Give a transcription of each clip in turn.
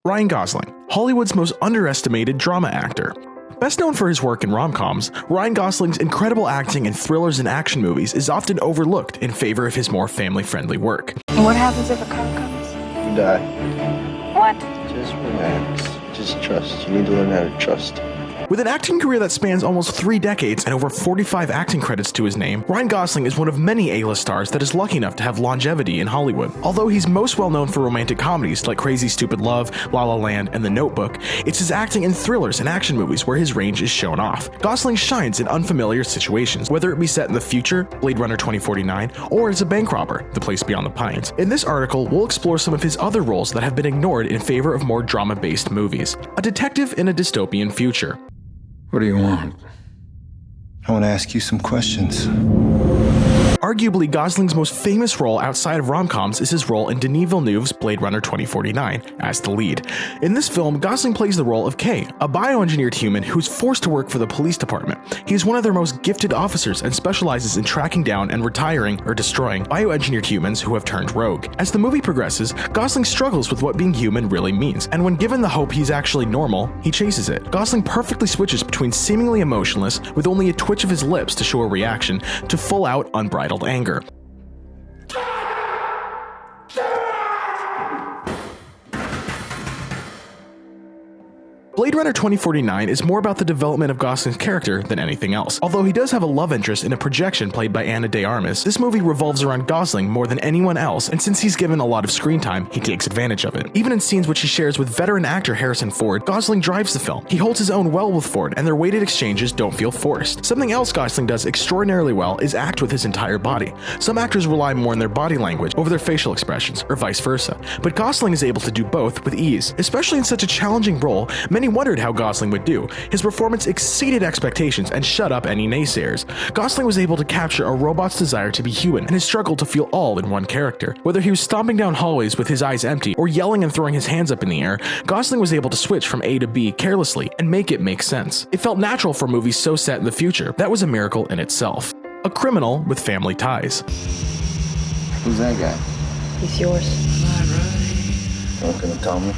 Ryan Gosling, Hollywood's most underestimated drama actor. Best known for his work in rom-coms, Ryan Gosling's incredible acting in thrillers and action movies is often overlooked in favor of his more family-friendly work. What happens if a car comes? You die. What? Just relax. Just trust. You need to learn how to trust. With an acting career that spans almost 3 decades and over 45 acting credits to his name, Ryan Gosling is one of many A-list stars that is lucky enough to have longevity in Hollywood. Although he's most well known for romantic comedies like Crazy Stupid Love, La La Land, and The Notebook, it's his acting in thrillers and action movies where his range is shown off. Gosling shines in unfamiliar situations, whether it be set in the future, Blade Runner 2049, or as a bank robber, The Place Beyond the Pines. In this article, we'll explore some of his other roles that have been ignored in favor of more drama-based movies. A detective in a dystopian future. What do you want? I want to ask you some questions. Arguably, Gosling's most famous role outside of rom-coms is his role in Denis Villeneuve's Blade Runner 2049 as the lead. In this film, Gosling plays the role of Kay, a bioengineered human who's forced to work for the police department. He is one of their most gifted officers and specializes in tracking down and retiring or destroying bioengineered humans who have turned rogue. As the movie progresses, Gosling struggles with what being human really means, and when given the hope he's actually normal, he chases it. Gosling perfectly switches between seemingly emotionless, with only a twitch of his lips to show a reaction, to full-out unbridled anger. Blade Runner 2049 is more about the development of Gosling's character than anything else. Although he does have a love interest in a projection played by Ana de Armas, this movie revolves around Gosling more than anyone else, and since he's given a lot of screen time, he takes advantage of it. Even in scenes which he shares with veteran actor Harrison Ford, Gosling drives the film. He holds his own well with Ford, and their weighted exchanges don't feel forced. Something else Gosling does extraordinarily well is act with his entire body. Some actors rely more on their body language over their facial expressions, or vice versa, but Gosling is able to do both with ease. Especially in such a challenging role, many wondered how Gosling would do. His performance exceeded expectations and shut up any naysayers. Gosling was able to capture a robot's desire to be human and his struggle to feel all in one character. Whether he was stomping down hallways with his eyes empty or yelling and throwing his hands up in the air, Gosling was able to switch from A to B carelessly and make it make sense. It felt natural for movies so set in the future. That was a miracle in itself. A criminal with family ties. Who's that guy? He's yours. You're not gonna tell me?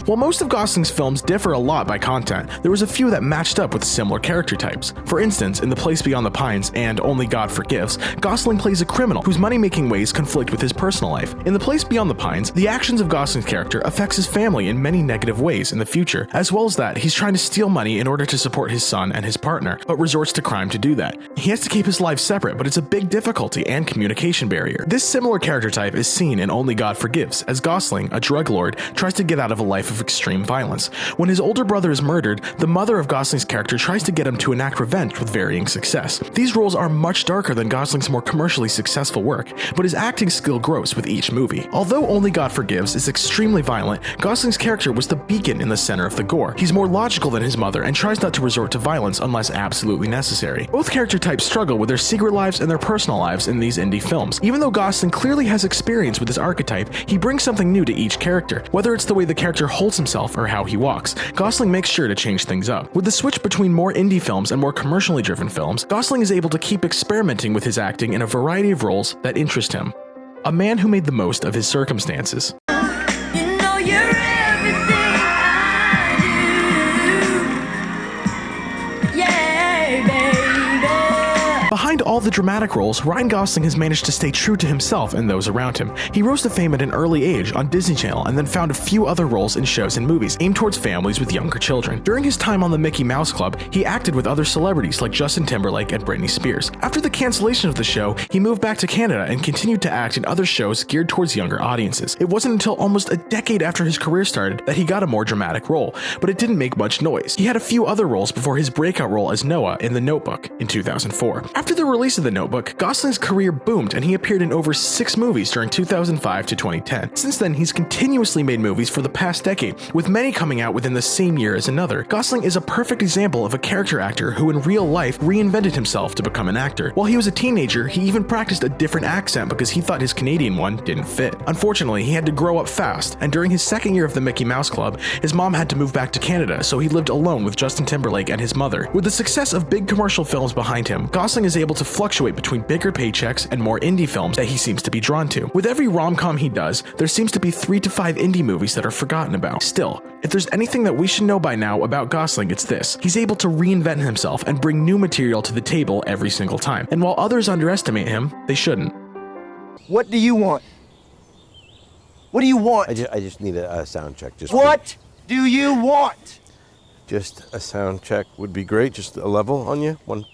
While most of Gosling's films differ a lot by content, there was a few that matched up with similar character types. For instance, in The Place Beyond the Pines and Only God Forgives, Gosling plays a criminal whose money-making ways conflict with his personal life. In The Place Beyond the Pines, the actions of Gosling's character affects his family in many negative ways in the future. As well as that, he's trying to steal money in order to support his son and his partner, but resorts to crime to do that. He has to keep his life separate, but it's a big difficulty and communication barrier. This similar character type is seen in Only God Forgives, as Gosling, a drug lord, tries to get out of a life of extreme violence. When his older brother is murdered, the mother of Gosling's character tries to get him to enact revenge with varying success. These roles are much darker than Gosling's more commercially successful work, but his acting skill grows with each movie. Although Only God Forgives is extremely violent, Gosling's character was the beacon in the center of the gore. He's more logical than his mother and tries not to resort to violence unless absolutely necessary. Both character types struggle with their secret lives and their personal lives in these indie films. Even though Gosling clearly has experience with his archetype, he brings something new to each character. Whether it's the way the character holds himself or how he walks, Gosling makes sure to change things up. With the switch between more indie films and more commercially driven films, Gosling is able to keep experimenting with his acting in a variety of roles that interest him. A man who made the most of his circumstances. Behind all the dramatic roles, Ryan Gosling has managed to stay true to himself and those around him. He rose to fame at an early age on Disney Channel and then found a few other roles in shows and movies aimed towards families with younger children. During his time on the Mickey Mouse Club, he acted with other celebrities like Justin Timberlake and Britney Spears. After the cancellation of the show, he moved back to Canada and continued to act in other shows geared towards younger audiences. It wasn't until almost a decade after his career started that he got a more dramatic role, but it didn't make much noise. He had a few other roles before his breakout role as Noah in The Notebook in 2004. After the release of The Notebook, Gosling's career boomed and he appeared in over 6 movies during 2005 to 2010. Since then, he's continuously made movies for the past decade, with many coming out within the same year as another. Gosling is a perfect example of a character actor who in real life reinvented himself to become an actor. While he was a teenager, he even practiced a different accent because he thought his Canadian one didn't fit. Unfortunately, he had to grow up fast, and during his second year of the Mickey Mouse Club, his mom had to move back to Canada, so he lived alone with Justin Timberlake and his mother. With the success of big commercial films behind him, Gosling is able to fluctuate between bigger paychecks and more indie films that he seems to be drawn to. With every rom-com he does, there seems to be 3 to 5 indie movies that are forgotten about. Still, if there's anything that we should know by now about Gosling, it's this. He's able to reinvent himself and bring new material to the table every single time. And while others underestimate him, they shouldn't. What do you want? What do you want? I just need a sound check. What do you want? Just a sound check would be great. Just a level on you. One.